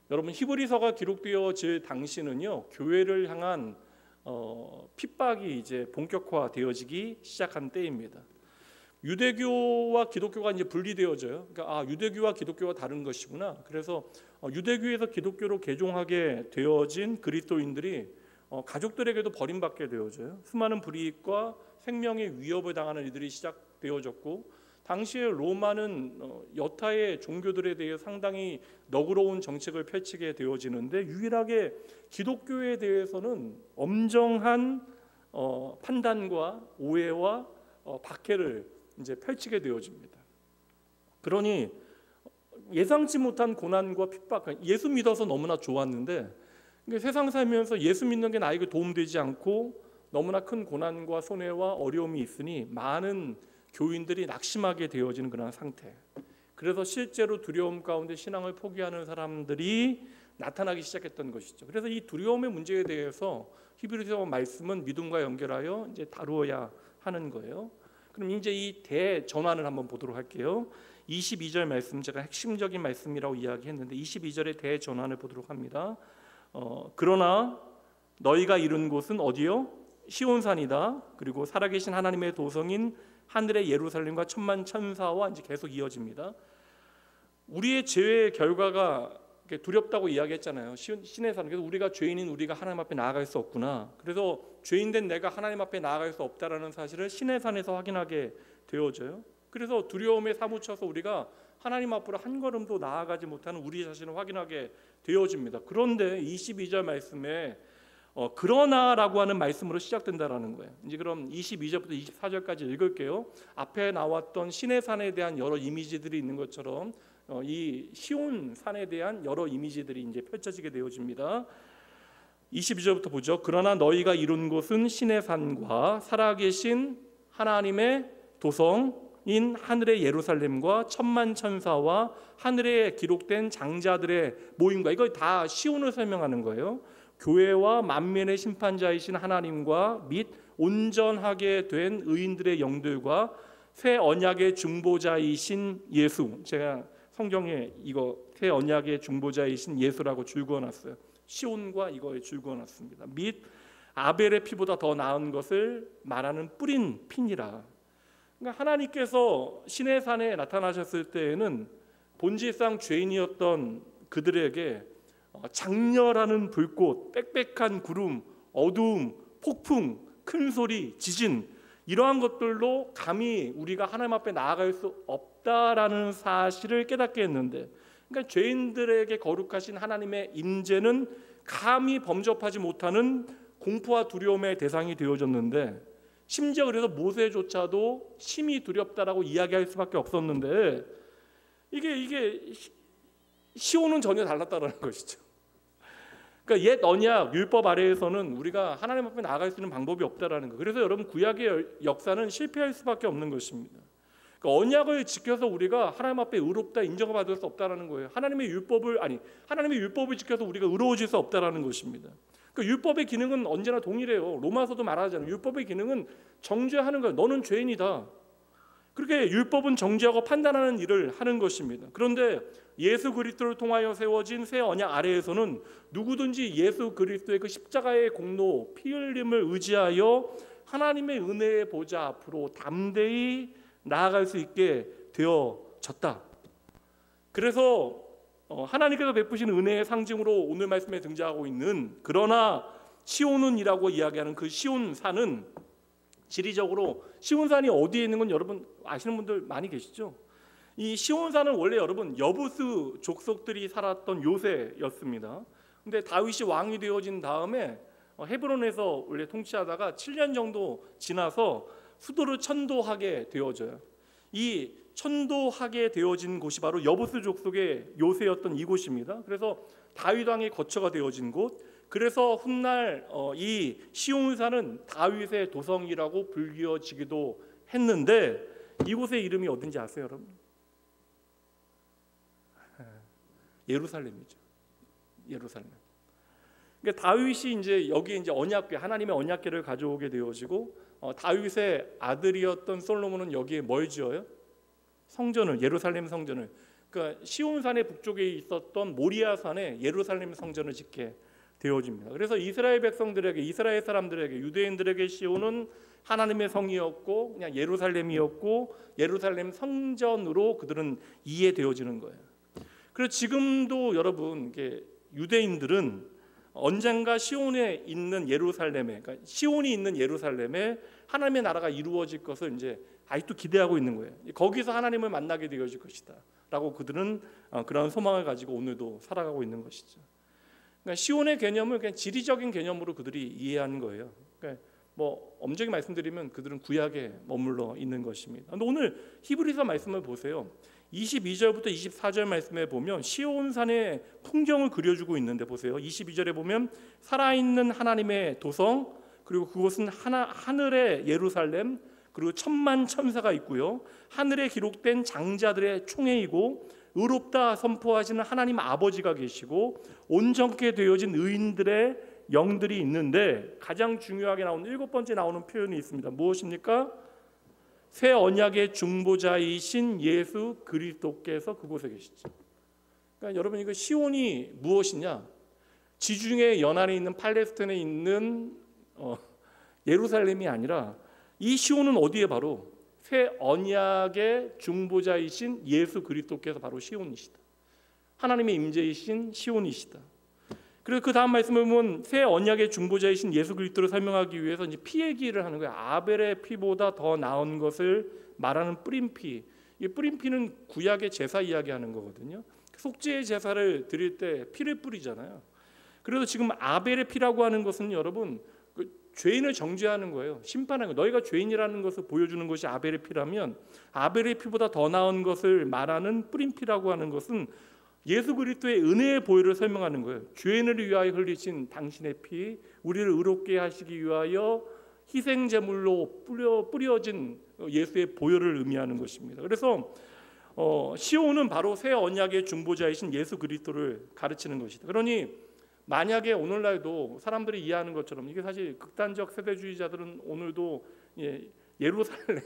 여러분 히브리서가 기록되어질 당시는요 교회를 향한 핍박이 이제 본격화되어지기 시작한 때입니다. 유대교와 기독교가 이제 분리되어져요. 그러니까 유대교와 기독교가 다른 것이구나. 그래서 유대교에서 기독교로 개종하게 되어진 그리스도인들이 가족들에게도 버림받게 되어져요. 수많은 불이익과 생명의 위협을 당하는 일들이 시작되어졌고, 당시에 로마는 여타의 종교들에 대해 상당히 너그러운 정책을 펼치게 되어지는데 유일하게 기독교에 대해서는 엄정한 판단과 오해와 박해를 이제 펼치게 되어집니다. 그러니 예상치 못한 고난과 핍박, 예수 믿어서 너무나 좋았는데 세상 살면서 예수 믿는 게 나에게 도움되지 않고 너무나 큰 고난과 손해와 어려움이 있으니 많은 교인들이 낙심하게 되어지는 그런 상태. 그래서 실제로 두려움 가운데 신앙을 포기하는 사람들이 나타나기 시작했던 것이죠. 그래서 이 두려움의 문제에 대해서 히브리서 말씀은 믿음과 연결하여 이제 다루어야 하는 거예요. 그럼 이제 이 대전환을 한번 보도록 할게요. 22절 말씀, 제가 핵심적인 말씀이라고 이야기했는데 22절의 대전환을 보도록 합니다. 그러나 너희가 이룬 곳은 어디요? 시온산이다. 그리고 살아계신 하나님의 도성인 하늘의 예루살렘과 천만 천사와 이제 계속 이어집니다. 우리의 죄의 결과가 두렵다고 이야기했잖아요. 시내산. 그래서 우리가 죄인인 우리가 하나님 앞에 나아갈 수 없구나. 그래서 죄인된 내가 하나님 앞에 나아갈 수 없다라는 사실을 시내산에서 확인하게 되어져요. 그래서 두려움에 사무쳐서 우리가 하나님 앞으로 한 걸음도 나아가지 못하는 우리 자신을 확인하게 되어집니다. 그런데 22절 말씀에 그러나라고 하는 말씀으로 시작된다라는 거예요. 이제 그럼 22절부터 24절까지 읽을게요. 앞에 나왔던 시내산에 대한 여러 이미지들이 있는 것처럼 이 시온 산에 대한 여러 이미지들이 이제 펼쳐지게 되어집니다. 22절부터 보죠. 그러나 너희가 이룬 곳은 신의 산과 살아계신 하나님의 도성인 하늘의 예루살렘과 천만 천사와 하늘에 기록된 장자들의 모임과, 이거 다 시온을 설명하는 거예요. 교회와 만민의 심판자이신 하나님과 및 온전하게 된 의인들의 영들과 새 언약의 중보자이신 예수, 제가 성경에 이거 새 언약의 중보자이신 예수라고 줄그어놨어요. 시온과 이거에 줄그어놨습니다. 및 아벨의 피보다 더 나은 것을 말하는 뿌린 피니라. 그러니까 하나님께서 시내 산에 나타나셨을 때에는 본질상 죄인이었던 그들에게 장렬하는 불꽃, 빽빽한 구름, 어두움, 폭풍, 큰 소리, 지진, 이러한 것들로 감히 우리가 하나님 앞에 나아갈 수 없다라는 사실을 깨닫게 했는데, 그러니까 죄인들에게 거룩하신 하나님의 임재는 감히 범접하지 못하는 공포와 두려움의 대상이 되어졌는데, 심지어 그래서 모세조차도 심히 두렵다라고 이야기할 수밖에 없었는데, 이게 시온은 전혀 달랐다라는 것이죠. 그러니까 옛 언약 율법 아래에서는 우리가 하나님 앞에 나아갈 수 있는 방법이 없다라는 거. 그래서 여러분 구약의 역사는 실패할 수밖에 없는 것입니다. 그러니까 언약을 지켜서 우리가 하나님 앞에 의롭다 인정을 받을 수 없다라는 거예요. 하나님의 율법을 지켜서 우리가 의로워질 수 없다라는 것입니다. 그러니까 율법의 기능은 언제나 동일해요. 로마서도 말하잖아요. 율법의 기능은 정죄하는 거예요. 너는 죄인이다. 그렇게 율법은 정죄하고 판단하는 일을 하는 것입니다. 그런데 예수 그리스도를 통하여 세워진 새 언약 아래에서는 누구든지 예수 그리스도의 그 십자가의 공로, 피 흘림을 의지하여 하나님의 은혜의 보좌 앞으로 담대히 나아갈 수 있게 되어졌다. 그래서 하나님께서 베푸신 은혜의 상징으로 오늘 말씀에 등장하고 있는, 그러나 시온은이라고 이야기하는 그 시온산은 지리적으로 시온산이 어디에 있는 건 여러분 아시는 분들 많이 계시죠? 이 시온산은 원래 여러분 여부스 족속들이 살았던 요새였습니다. 근데 다윗이 왕이 되어진 다음에 헤브론에서 원래 통치하다가 7년 정도 지나서 수도를 천도하게 되어져요. 이 천도하게 되어진 곳이 바로 여부스 족속의 요새였던 이곳입니다. 그래서 다윗 왕의 거처가 되어진 곳. 그래서 훗날 이 시온산은 다윗의 도성이라고 불리워지기도 했는데, 이곳의 이름이 어딘지 아세요, 여러분? 예루살렘이죠. 예루살렘. 그러니까 다윗이 이제 여기 이제 언약궤, 하나님의 언약궤를 가져오게 되어지고, 다윗의 아들이었던 솔로몬은 여기에 뭘 지어요? 성전을, 예루살렘 성전을. 그러니까 시온산의 북쪽에 있었던 모리아산에 예루살렘 성전을 짓게 되어집니다. 그래서 이스라엘 백성들에게, 이스라엘 사람들에게, 유대인들에게 시온은 하나님의 성이었고 그냥 예루살렘이었고 예루살렘 성전으로 그들은 이해되어지는 거예요. 그래서 지금도 여러분 유대인들은 언젠가 시온에 있는 예루살렘에, 그러니까 시온이 있는 예루살렘에 하나님의 나라가 이루어질 것을 이제 아직도 기대하고 있는 거예요. 거기서 하나님을 만나게 되어질 것이다라고 그들은 그런 소망을 가지고 오늘도 살아가고 있는 것이죠. 그러니까 시온의 개념을 그냥 지리적인 개념으로 그들이 이해하는 거예요. 그러니까 뭐 엄정히 말씀드리면 그들은 구약에 머물러 있는 것입니다. 그런데 오늘 히브리서 말씀을 보세요. 22절부터 24절 말씀에 보면 시온산의 풍경을 그려주고 있는데 보세요. 22절에 보면 살아있는 하나님의 도성, 그리고 그곳은 하늘의 예루살렘, 그리고 천만 천사가 있고요. 하늘에 기록된 장자들의 총회이고 의롭다 선포하시는 하나님 아버지가 계시고 온전케 되어진 의인들의 영들이 있는데, 가장 중요하게 나오는 7번째 나오는 표현이 있습니다. 무엇입니까? 새 언약의 중보자이신 예수 그리스도께서 그곳에 계시죠. 그러니까 여러분, 이거 시온이 무엇이냐? 지중해 연안에 있는 팔레스타인에 있는 예루살렘이 아니라 이 시온은 어디에, 바로 새 언약의 중보자이신 예수 그리스도께서 바로 시온이시다. 하나님의 임재이신 시온이시다. 그래서 그 다음 말씀을 보면 새 언약의 중보자이신 예수 그리스도를 설명하기 위해서 이제 피 얘기를 하는 거예요. 아벨의 피보다 더 나은 것을 말하는 뿌린 피. 이 뿌린 피는 구약의 제사 이야기하는 거거든요. 속죄의 제사를 드릴 때 피를 뿌리잖아요. 그래서 지금 아벨의 피라고 하는 것은 여러분 죄인을 정죄하는 거예요. 심판하는 거예요. 너희가 죄인이라는 것을 보여주는 것이 아벨의 피라면 아벨의 피보다 더 나은 것을 말하는 뿌린 피라고 하는 것은 예수 그리스도의 은혜의 보혈을 설명하는 거예요. 죄인을 위하여 흘리신 당신의 피, 우리를 의롭게 하시기 위하여 희생 제물로 뿌려진 예수의 보혈을 의미하는 것입니다. 그래서 시온은 바로 새 언약의 중보자이신 예수 그리스도를 가르치는 것이다. 그러니 만약에 오늘날도 사람들이 이해하는 것처럼, 이게 사실 극단적 세대주의자들은 오늘도 예루살렘,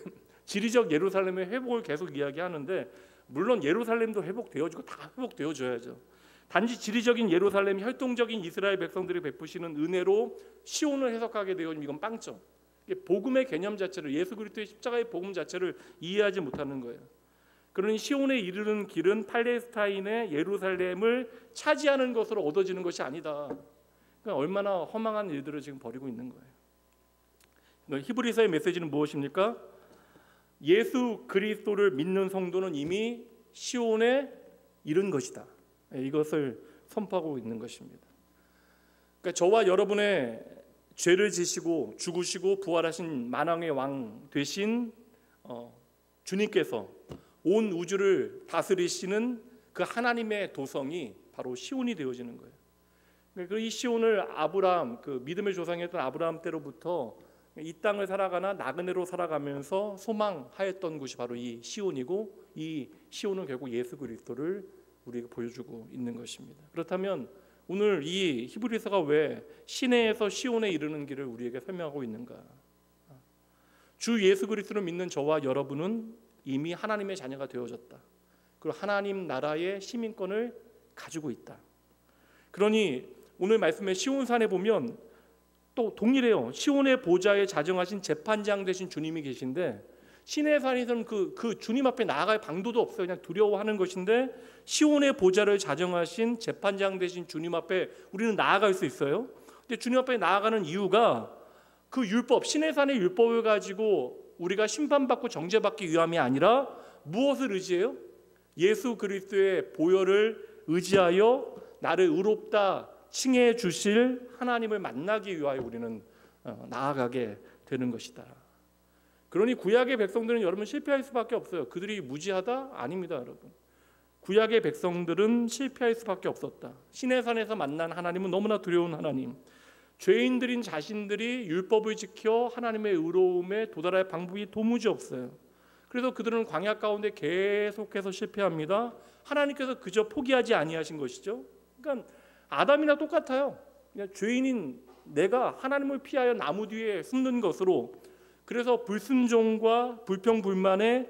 지리적 예루살렘의 회복을 계속 이야기하는데, 물론 예루살렘도 회복되어지고 다 회복되어져야죠. 단지 지리적인 예루살렘, 혈통적인 이스라엘 백성들이 베푸시는 은혜로 시온을 해석하게 되어지면 이건 빵점. 복음의 개념 자체를, 예수 그리스도의 십자가의 복음 자체를 이해하지 못하는 거예요. 그러니 시온에 이르는 길은 팔레스타인의 예루살렘을 차지하는 것으로 얻어지는 것이 아니다. 그러니까 얼마나 허망한 일들을 지금 벌이고 있는 거예요. 히브리서의 메시지는 무엇입니까? 예수 그리스도를 믿는 성도는 이미 시온에 이른 것이다. 이것을 선포하고 있는 것입니다. 그러니까 저와 여러분의 죄를 지시고 죽으시고 부활하신 만왕의 왕 되신 주님께서 온 우주를 다스리시는 그 하나님의 도성이 바로 시온이 되어지는 거예요. 그러니까 이 시온을 아브라함, 그 믿음의 조상이었던 아브라함 때로부터 이 땅을 살아가나 나그네로 살아가면서 소망하였던 곳이 바로 이 시온이고, 이 시온은 결국 예수 그리스도를 우리에게 보여주고 있는 것입니다. 그렇다면 오늘 이 히브리서가 왜 시내에서 시온에 이르는 길을 우리에게 설명하고 있는가? 주 예수 그리스도를 믿는 저와 여러분은 이미 하나님의 자녀가 되어졌다. 그리고 하나님 나라의 시민권을 가지고 있다. 그러니 오늘 말씀의 시온산에 보면 또 동일해요. 시온의 보좌에 자정하신 재판장 되신 주님이 계신데, 시내산에서는 그 주님 앞에 나아갈 방도도 없어요. 그냥 두려워하는 것인데, 시온의 보좌를 자정하신 재판장 되신 주님 앞에 우리는 나아갈 수 있어요. 근데 주님 앞에 나아가는 이유가 그 율법, 시내산의 율법을 가지고 우리가 심판받고 정죄받기 위함이 아니라 무엇을 의지해요? 예수 그리스도의 보혈을 의지하여 나를 의롭다 칭해 주실 하나님을 만나기 위하여 우리는 나아가게 되는 것이다. 그러니 구약의 백성들은 여러분 실패할 수밖에 없어요. 그들이 무지하다? 아닙니다, 여러분. 구약의 백성들은 실패할 수밖에 없었다. 시내산에서 만난 하나님은 너무나 두려운 하나님. 죄인들인 자신들이 율법을 지켜 하나님의 의로움에 도달할 방법이 도무지 없어요. 그래서 그들은 광야 가운데 계속해서 실패합니다. 하나님께서 그저 포기하지 아니하신 것이죠. 그러니까 아담이나 똑같아요. 그냥 죄인인 내가 하나님을 피하여 나무 뒤에 숨는 것으로, 그래서 불순종과 불평불만의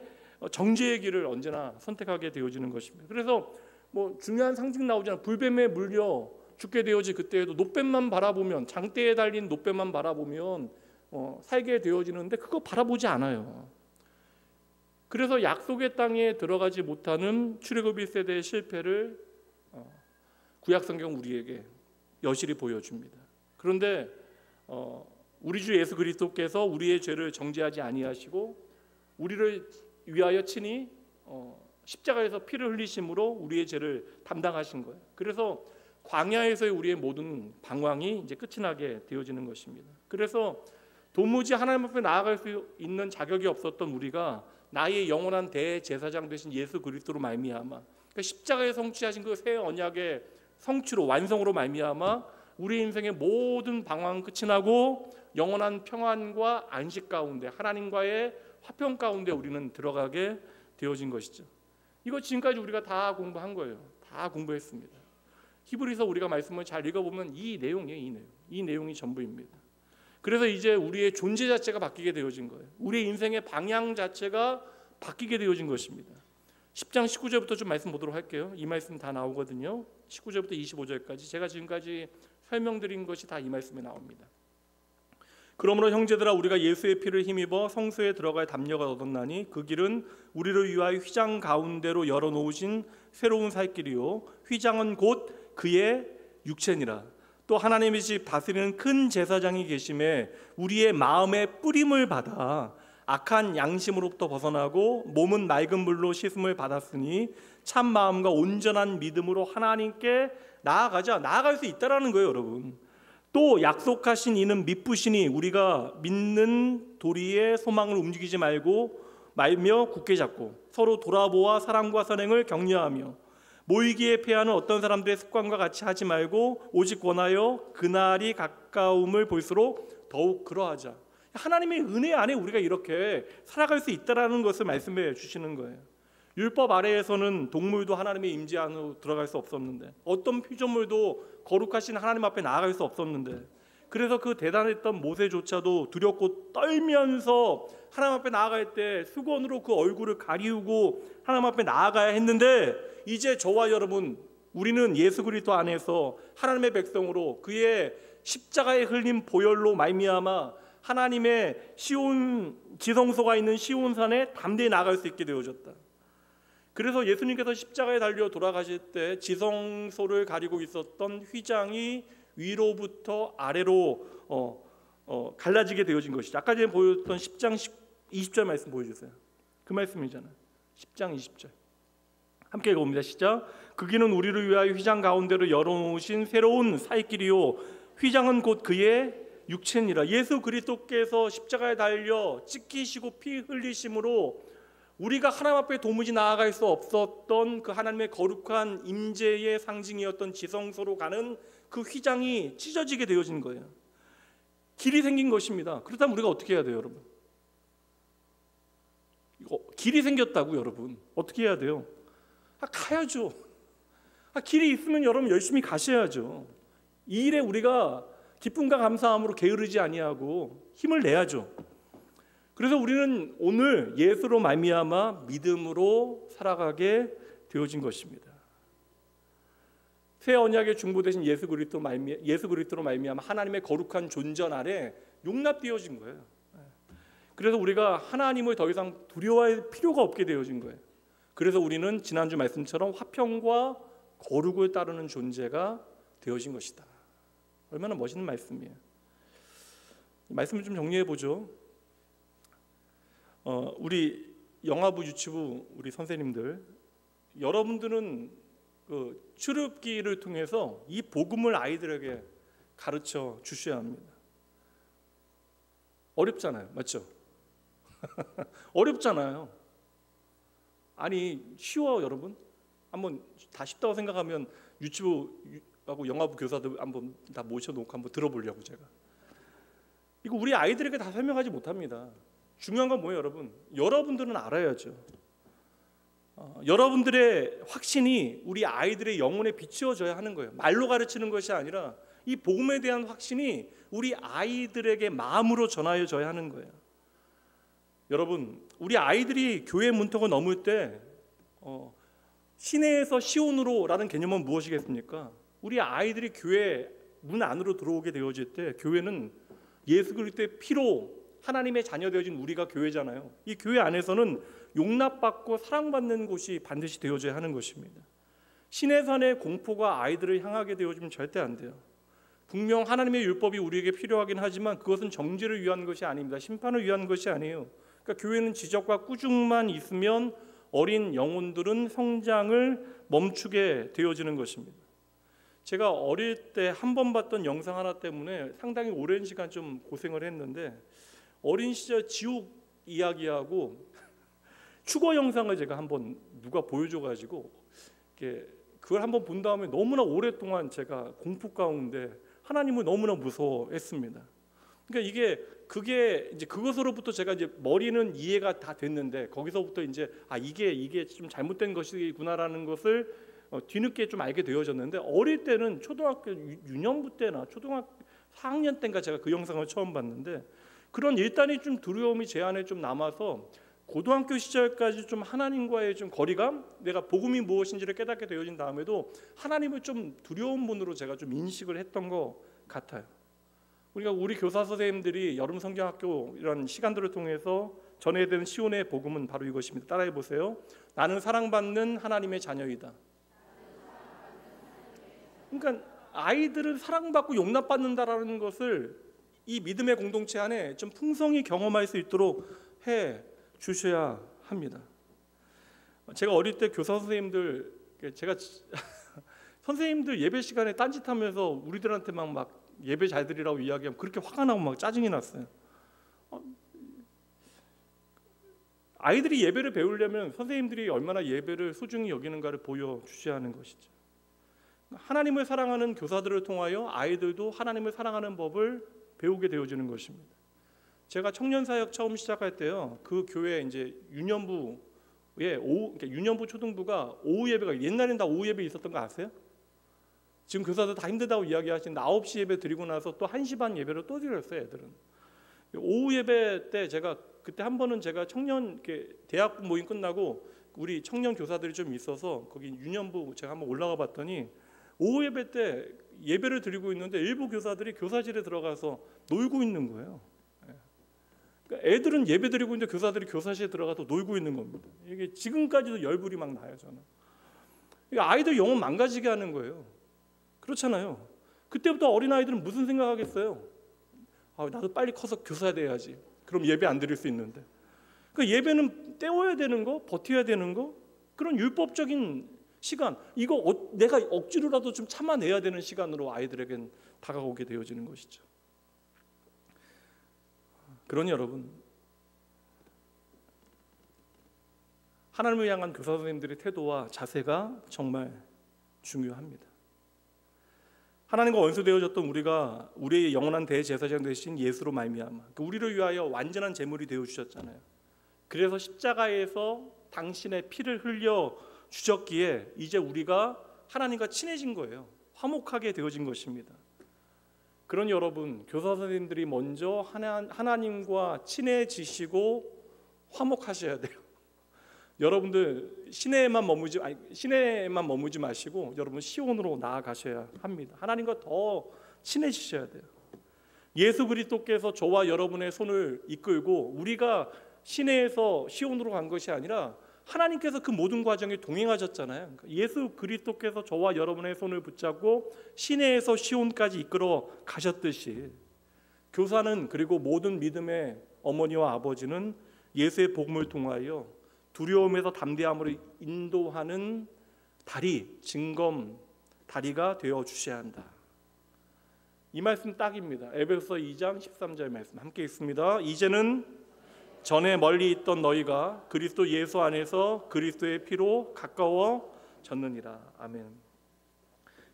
정죄의 길을 언제나 선택하게 되어지는 것입니다. 그래서 뭐 중요한 상징 나오잖아요. 불뱀에 물려 죽게 되어지 그때에도 노뱀만 바라보면, 장대에 달린 노뱀만 바라보면 살게 되어지는데 그거 바라보지 않아요. 그래서 약속의 땅에 들어가지 못하는 출애굽 세대의 실패를 구약성경 우리에게 여실히 보여줍니다. 그런데 우리 주 예수 그리스도께서 우리의 죄를 정죄하지 아니하시고 우리를 위하여 친히 십자가에서 피를 흘리심으로 우리의 죄를 담당하신 거예요. 그래서 광야에서의 우리의 모든 방황이 이제 끝이 나게 되어지는 것입니다. 그래서 도무지 하나님 앞에 나아갈 수 있는 자격이 없었던 우리가 나의 영원한 대제사장 되신 예수 그리스도로 말미암아, 그러니까 십자가에 성취하신 그 새 언약의 성취로, 완성으로 말미암아 우리 인생의 모든 방황은 끝이 나고 영원한 평안과 안식 가운데, 하나님과의 화평 가운데 우리는 들어가게 되어진 것이죠. 이거 지금까지 우리가 다 공부한 거예요. 다 공부했습니다. 히브리서 우리가 말씀을 잘 읽어보면 이 내용이에요. 이 내용이 전부입니다. 그래서 이제 우리의 존재 자체가 바뀌게 되어진 거예요. 우리의 인생의 방향 자체가 바뀌게 되어진 것입니다. 10장 19절부터 좀 말씀 보도록 할게요. 이 말씀 다 나오거든요. 19절부터 25절까지 제가 지금까지 설명드린 것이 다 이 말씀에 나옵니다. 그러므로 형제들아, 우리가 예수의 피를 힘입어 성소에 들어갈 담력을 얻었나니 그 길은 우리를 위하여 휘장 가운데로 열어놓으신 새로운 살 길이요 휘장은 곧 그의 육체니라. 또 하나님의 집 다스리는 큰 제사장이 계심에 우리의 마음의 뿌림을 받아 악한 양심으로부터 벗어나고 몸은 맑은 물로 씻음을 받았으니 참 마음과 온전한 믿음으로 하나님께 나아갈 수 있다라는 거예요, 여러분. 또 약속하신 이는 미쁘시니 우리가 믿는 도리의 소망을 움직이지 말며 굳게 잡고 서로 돌아보아 사랑과 선행을 격려하며 모이기에 패하는 어떤 사람들의 습관과 같이 하지 말고 오직 원하여 그날이 가까움을 볼수록 더욱 그러하자. 하나님의 은혜 안에 우리가 이렇게 살아갈 수 있다라는 것을 말씀해 주시는 거예요. 율법 아래에서는 동물도 하나님의 임재 안으로 들어갈 수 없었는데, 어떤 피조물도 거룩하신 하나님 앞에 나아갈 수 없었는데, 그래서 그 대단했던 모세조차도 두렵고 떨면서 하나님 앞에 나아갈 때 수건으로 그 얼굴을 가리우고 하나님 앞에 나아가야 했는데, 이제 저와 여러분, 우리는 예수 그리스도 안에서 하나님의 백성으로 그의 십자가에 흘린 보혈로 말미암아 하나님의 시온 지성소가 있는 시온산에 담대히 나아갈 수 있게 되어졌다. 그래서 예수님께서 십자가에 달려 돌아가실 때 지성소를 가리고 있었던 휘장이 위로부터 아래로 갈라지게 되어진 것이죠. 아까 전에 보였던 10장 20절 말씀 보여주세요. 그 말씀이잖아요. 10장 20절 함께 읽어봅니다. 시작. 그 길은 우리를 위하여 휘장 가운데로 열어놓으신 새로운 사이길이요 휘장은 곧 그의 육체니라. 예수 그리스도께서 십자가에 달려 찢기시고 피 흘리심으로 우리가 하나님 앞에 도무지 나아갈 수 없었던 그 하나님의 거룩한 임재의 상징이었던 지성소로 가는 그 휘장이 찢어지게 되어진 거예요. 길이 생긴 것입니다. 그렇다면 우리가 어떻게 해야 돼요, 여러분? 길이 생겼다고 여러분. 어떻게 해야 돼요? 가야죠. 길이 있으면 여러분 열심히 가셔야죠. 이 일에 우리가 기쁨과 감사함으로 게으르지 아니하고 힘을 내야죠. 그래서 우리는 오늘 예수로 말미암아 믿음으로 살아가게 되어진 것입니다. 새 언약의 중보 되신 예수 그리스도로 말미암아 하나님의 거룩한 존전 아래 용납되어진 거예요. 그래서 우리가 하나님을 더 이상 두려워할 필요가 없게 되어진 거예요. 그래서 우리는 지난주 말씀처럼 화평과 거룩을 따르는 존재가 되어진 것이다. 얼마나 멋있는 말씀이에요. 말씀을 좀 정리해 보죠. 우리 영화부 유치부 우리 선생님들, 여러분들은 그 출애굽기를 통해서 이 복음을 아이들에게 가르쳐 주셔야 합니다. 어렵잖아요, 맞죠? 어렵잖아요. 아니 쉬워 여러분? 한번 다 쉽다고 생각하면 유치부하고 영화부 교사들 한번 다 모셔놓고 한번 들어보려고 제가. 이거 우리 아이들에게 다 설명하지 못합니다. 중요한 건 뭐예요, 여러분? 여러분들은 알아야죠. 여러분들의 확신이 우리 아이들의 영혼에 비추어져야 하는 거예요. 말로 가르치는 것이 아니라 이 복음에 대한 확신이 우리 아이들에게 마음으로 전하여져야 하는 거예요. 여러분, 우리 아이들이 교회 문턱을 넘을 때 시내에서 시온으로라는 개념은 무엇이겠습니까? 우리 아이들이 교회 문 안으로 들어오게 되어질 때 교회는 예수 그리스도의 피로 하나님의 자녀 되어진 우리가 교회잖아요. 이 교회 안에서는 용납받고 사랑받는 곳이 반드시 되어져야 하는 것입니다. 시내산의 공포가 아이들을 향하게 되어지면 절대 안 돼요. 분명 하나님의 율법이 우리에게 필요하긴 하지만 그것은 정죄를 위한 것이 아닙니다. 심판을 위한 것이 아니에요. 그러니까 교회는 지적과 꾸중만 있으면 어린 영혼들은 성장을 멈추게 되어지는 것입니다. 제가 어릴 때 한 번 봤던 영상 하나 때문에 상당히 오랜 시간 좀 고생을 했는데, 어린 시절 지옥 이야기하고 추거 영상을 제가 한번 누가 보여줘가지고 그걸 한번 본 다음에 너무나 오랫동안 제가 공포 가운데 하나님을 너무나 무서워했습니다. 그러니까 그게 이제 그것으로부터 제가 이제 머리는 이해가 다 됐는데 거기서부터 이제 이게 좀 잘못된 것이구나라는 것을 뒤늦게 좀 알게 되어졌는데, 어릴 때는 초등학교 6년부 때나 초등학교 4학년 때인가 제가 그 영상을 처음 봤는데, 그런 일단이 좀 두려움이 제 안에 좀 남아서 고등학교 시절까지 좀 하나님과의 좀 거리감, 내가 복음이 무엇인지를 깨닫게 되어진 다음에도 하나님을 좀 두려운 분으로 제가 좀 인식을 했던 것 같아요. 우리 교사 선생님들이 여름 성경학교 이런 시간들을 통해서 전해야 되는 시온의 복음은 바로 이것입니다. 따라해 보세요. 나는 사랑받는 하나님의 자녀이다. 그러니까 아이들은 사랑받고 용납받는다라는 것을 이 믿음의 공동체 안에 좀 풍성히 경험할 수 있도록 해 주셔야 합니다. 제가 어릴 때 교사 선생님들, 제가 선생님들 예배 시간에 딴짓하면서 우리들한테 막 예배 잘 드리라고 이야기하면 그렇게 화가 나고 막 짜증이 났어요. 아이들이 예배를 배우려면 선생님들이 얼마나 예배를 소중히 여기는가를 보여주셔야 하는 것이죠. 하나님을 사랑하는 교사들을 통하여 아이들도 하나님을 사랑하는 법을 배우게 되어지는 것입니다. 제가 청년사역 처음 시작할 때요, 그 교회 이제 유년부에 그러니까 유년부 초등부가 오후 예배가 옛날엔 다 오후 예배 있었던 거 아세요? 지금 교사들 다 힘들다고 이야기하시는데 9시 예배 드리고 나서 또 1시 반 예배를 또 드렸어요, 애들은. 오후 예배 때 제가 그때 한 번은 제가 청년 대학 모임 끝나고 우리 청년 교사들이 좀 있어서 거기 유년부 제가 한번 올라가 봤더니 오후 예배 때 예배를 드리고 있는데 일부 교사들이 교사실에 들어가서 놀고 있는 거예요. 그러니까 애들은 예배 드리고 있는데 교사들이 교사실에 들어가서 놀고 있는 겁니다. 이게 지금까지도 열불이 막 나요, 저는. 아이들 영혼 망가지게 하는 거예요. 그렇잖아요. 그때부터 어린아이들은 무슨 생각하겠어요? 나도 빨리 커서 교사 돼야지. 그럼 예배 안 드릴 수 있는데. 그러니까 예배는 때워야 되는 거, 버텨야 되는 거, 그런 율법적인 시간, 이거 내가 억지로라도 좀 참아내야 되는 시간으로 아이들에겐 다가오게 되어지는 것이죠. 그러니 여러분, 하나님을 향한 교사 선생님들의 태도와 자세가 정말 중요합니다. 하나님과 원수되어졌던 우리가 우리의 영원한 대제사장 되신 예수로 말미암아 우리를 위하여 완전한 제물이 되어 주셨잖아요. 그래서 십자가에서 당신의 피를 흘려 주셨기에 이제 우리가 하나님과 친해진 거예요. 화목하게 되어진 것입니다. 그러니 여러분, 교사 선생님들이 먼저 하나님과 친해지시고 화목하셔야 돼요. 여러분들 시내에만 머무지 마시고 여러분 시온으로 나아가셔야 합니다. 하나님과 더 친해지셔야 돼요. 예수 그리스도께서 저와 여러분의 손을 이끌고 우리가 시내에서 시온으로 간 것이 아니라 하나님께서 그 모든 과정에 동행하셨잖아요. 예수 그리스도께서 저와 여러분의 손을 붙잡고 시내에서 시온까지 이끌어 가셨듯이 교사는 그리고 모든 믿음의 어머니와 아버지는 예수의 복음을 통하여 두려움에서 담대함으로 인도하는 다리, 증검 다리가 되어 주셔야 한다. 이 말씀 딱입니다. 에베소서 2장 13절 말씀 함께 읽습니다. 이제는 전에 멀리 있던 너희가 그리스도 예수 안에서 그리스도의 피로 가까워졌느니라. 아멘.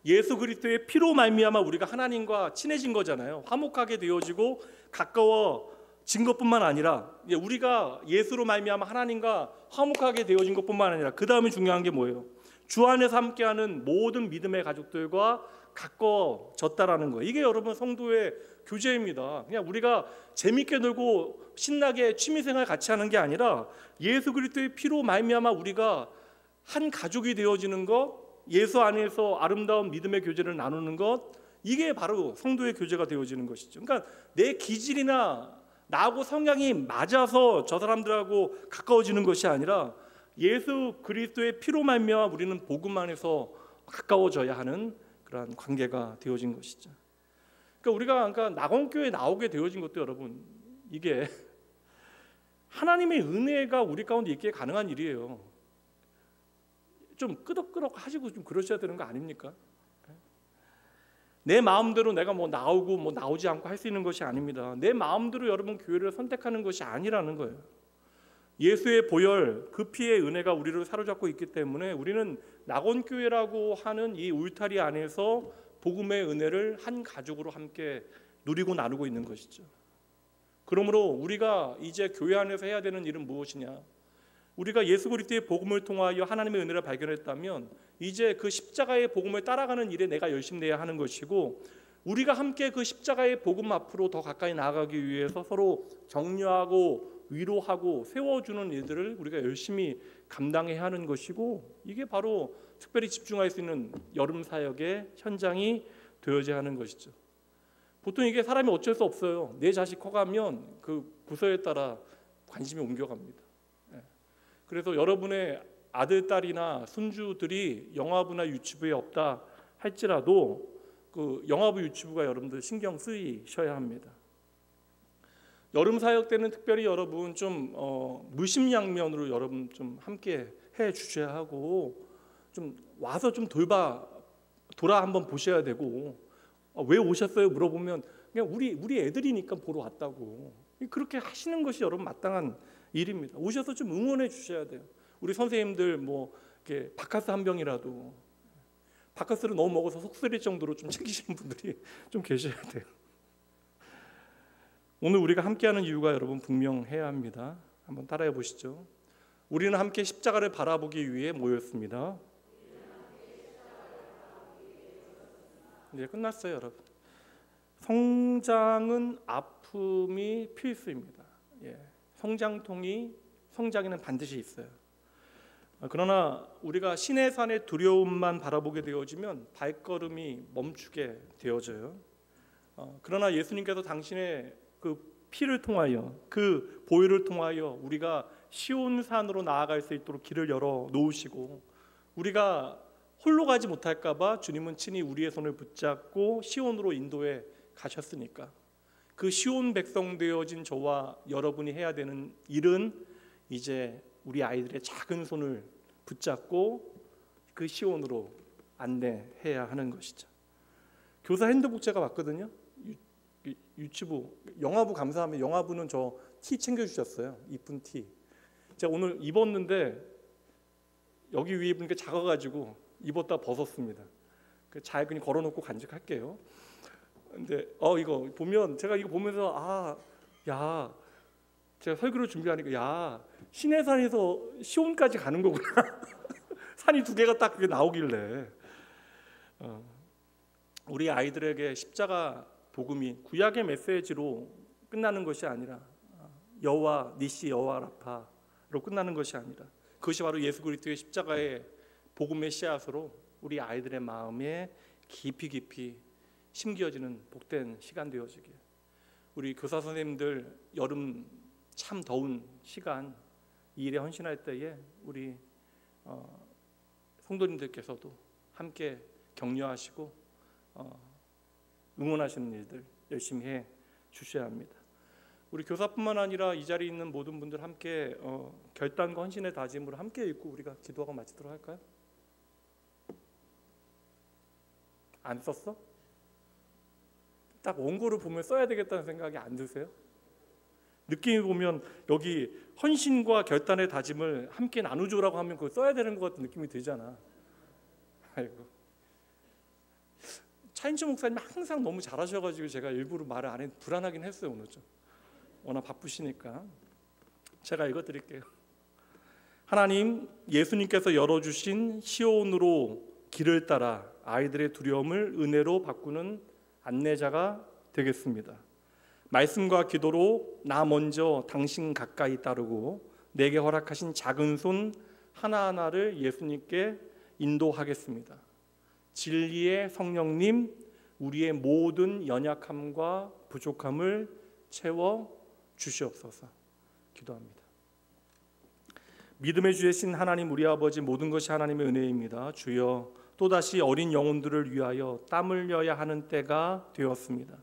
예수 그리스도의 피로 말미암아 우리가 하나님과 친해진 거잖아요. 화목하게 되어지고 가까워진 것뿐만 아니라 우리가 예수로 말미암아 하나님과 화목하게 되어진 것뿐만 아니라 그 다음에 중요한 게 뭐예요? 주 안에서 함께하는 모든 믿음의 가족들과 가까워졌다라는 거예요. 이게 여러분 성도의 교제입니다. 그냥 우리가 재밌게 놀고 신나게 취미생활 같이 하는 게 아니라 예수 그리스도의 피로 말미암아 우리가 한 가족이 되어지는 것, 예수 안에서 아름다운 믿음의 교제를 나누는 것, 이게 바로 성도의 교제가 되어지는 것이죠. 그러니까 내 기질이나 나하고 성향이 맞아서 저 사람들하고 가까워지는 것이 아니라 예수 그리스도의 피로 말미암아 우리는 복음 안에서 가까워져야 하는 그러한 관계가 되어진 것이죠. 그러니까 우리가 낙원교회에 나오게 되어진 것도 여러분 이게 하나님의 은혜가 우리 가운데 있기에 가능한 일이에요. 좀 끄덕끄덕 하시고 좀 그러셔야 되는 거 아닙니까? 내 마음대로 내가 나오고 나오지 않고 할 수 있는 것이 아닙니다. 내 마음대로 여러분 교회를 선택하는 것이 아니라는 거예요. 예수의 보혈, 그 피의 은혜가 우리를 사로잡고 있기 때문에 우리는 낙원교회라고 하는 이 울타리 안에서 복음의 은혜를 한 가족으로 함께 누리고 나누고 있는 것이죠. 그러므로 우리가 이제 교회 안에서 해야 되는 일은 무엇이냐? 우리가 예수 그리스도의 복음을 통하여 하나님의 은혜를 발견했다면 이제 그 십자가의 복음을 따라가는 일에 내가 열심내야 하는 것이고, 우리가 함께 그 십자가의 복음 앞으로 더 가까이 나아가기 위해서 서로 격려하고 위로하고 세워주는 일들을 우리가 열심히 감당해야 하는 것이고, 이게 바로 특별히 집중할 수 있는 여름 사역의 현장이 되어져야 하는 것이죠. 보통 이게 사람이 어쩔 수 없어요. 내 자식 커가면 그 부서에 따라 관심이 옮겨갑니다. 그래서 여러분의 아들, 딸이나 손주들이 영화부나 유치부에 없다 할지라도 그 영화부, 유치부가 여러분들 신경 쓰이셔야 합니다. 여름 사역 때는 특별히 여러분 좀 무심양면으로 여러분 좀 함께 해 주셔야 하고, 좀 와서 좀 돌아 한번 보셔야 되고, 왜 오셨어요? 물어보면 그냥 우리 애들이니까 보러 왔다고. 그렇게 하시는 것이 여러분 마땅한 일입니다. 오셔서 좀 응원해 주셔야 돼요. 우리 선생님들 뭐 이렇게 바카스 한 병이라도, 바카스를 너무 먹어서 속 쓰릴 정도로 좀 챙기시는 분들이 좀 계셔야 돼요. 오늘 우리가 함께하는 이유가 여러분 분명해야 합니다. 한번 따라해 보시죠. 우리는 함께 십자가를 바라보기 위해 모였습니다. 이제 끝났어요, 여러분. 성장은 아픔이 필수입니다. 성장에는 반드시 있어요. 그러나 우리가 신의 산의 두려움만 바라보게 되어지면 발걸음이 멈추게 되어져요. 그러나 예수님께서 당신의 그 피를 통하여, 그 보혈을 통하여 우리가 시온산으로 나아갈 수 있도록 길을 열어 놓으시고, 우리가 홀로 가지 못할까 봐 주님은 친히 우리의 손을 붙잡고 시온으로 인도해 가셨으니까, 그 시온 백성 되어진 저와 여러분이 해야 되는 일은 이제 우리 아이들의 작은 손을 붙잡고 그 시온으로 안내해야 하는 것이죠. 교사 핸드북 제가 봤거든요. 유치부, 영화부 감사하면 영화부는 저 티 챙겨주셨어요. 이쁜 티. 제가 오늘 입었는데 여기 위에 보니까 작아가지고 입었다 벗었습니다. 잘 그냥 걸어놓고 간직할게요. 근데 이거 보면, 제가 이거 보면서 제가 설교를 준비하니까 신의 산에서 시온까지 가는 거구나. 산이 두 개가 딱 그게 나오길래, 우리 아이들에게 십자가 복음이 구약의 메시지로 끝나는 것이 아니라 여호와 니시 여호와 라파로 끝나는 것이 아니라, 그것이 바로 예수 그리스도의 십자가의 복음의 씨앗으로 우리 아이들의 마음에 깊이 심겨지는 복된 시간 되어지길. 우리 교사 선생님들 여름 참 더운 시간 이 일에 헌신할 때에 우리 성도님들께서도 함께 격려하시고 응원하시는 일들 열심히 해 주셔야 합니다. 우리 교사뿐만 아니라 이 자리에 있는 모든 분들 함께 결단과 헌신의 다짐으로 함께 읽고 우리가 기도하고 마치도록 할까요? 안 썼어? 딱 원고를 보면 써야 되겠다는 생각이 안 드세요? 느낌이 보면 여기 헌신과 결단의 다짐을 함께 나누죠라고 하면 그거 써야 되는 것 같은 느낌이 들잖아. 아이고. 차인철 목사님 항상 너무 잘하셔가지고 제가 일부러 말을 안 해, 불안하긴 했어요. 오늘 좀 워낙 바쁘시니까 제가 읽어드릴게요. 하나님, 예수님께서 열어주신 시온으로 길을 따라 아이들의 두려움을 은혜로 바꾸는 안내자가 되겠습니다. 말씀과 기도로 나 먼저 당신 가까이 따르고 내게 허락하신 작은 손 하나하나를 예수님께 인도하겠습니다. 진리의 성령님, 우리의 모든 연약함과 부족함을 채워 주시옵소서. 기도합니다. 믿음의 주신 하나님, 우리 아버지, 모든 것이 하나님의 은혜입니다. 주여, 또다시 어린 영혼들을 위하여 땀 흘려야 하는 때가 되었습니다.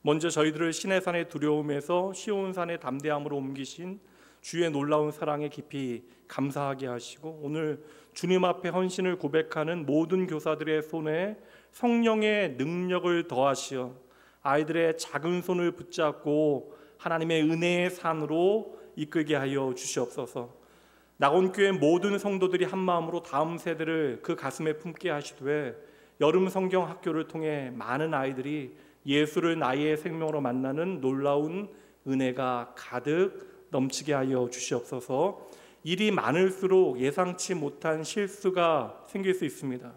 먼저 저희들을 신의 산의 두려움에서 시온산의 담대함으로 옮기신 주의 놀라운 사랑에 깊이 감사하게 하시고, 오늘 주님 앞에 헌신을 고백하는 모든 교사들의 손에 성령의 능력을 더하시어 아이들의 작은 손을 붙잡고 하나님의 은혜의 산으로 이끌게 하여 주시옵소서. 낙원교회 모든 성도들이 한마음으로 다음 세대를 그 가슴에 품게 하시되, 여름 성경 학교를 통해 많은 아이들이 예수를 나의 생명으로 만나는 놀라운 은혜가 가득 넘치게 하여 주시옵소서. 일이 많을수록 예상치 못한 실수가 생길 수 있습니다.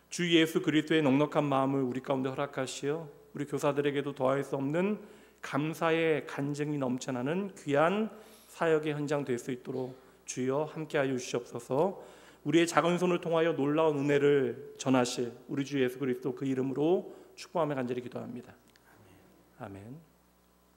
주 예수 그리스도의 넉넉한 마음을 우리 가운데 허락하시어 우리 교사들에게도 더할 수 없는 감사의 간증이 넘쳐나는 귀한 사역의 현장 될 수 있도록 주여 함께하여 주시옵소서. 우리의 작은 손을 통하여 놀라운 은혜를 전하실 우리 주 예수 그리스도 그 이름으로 축복하며 간절히 기도합니다. 아멘.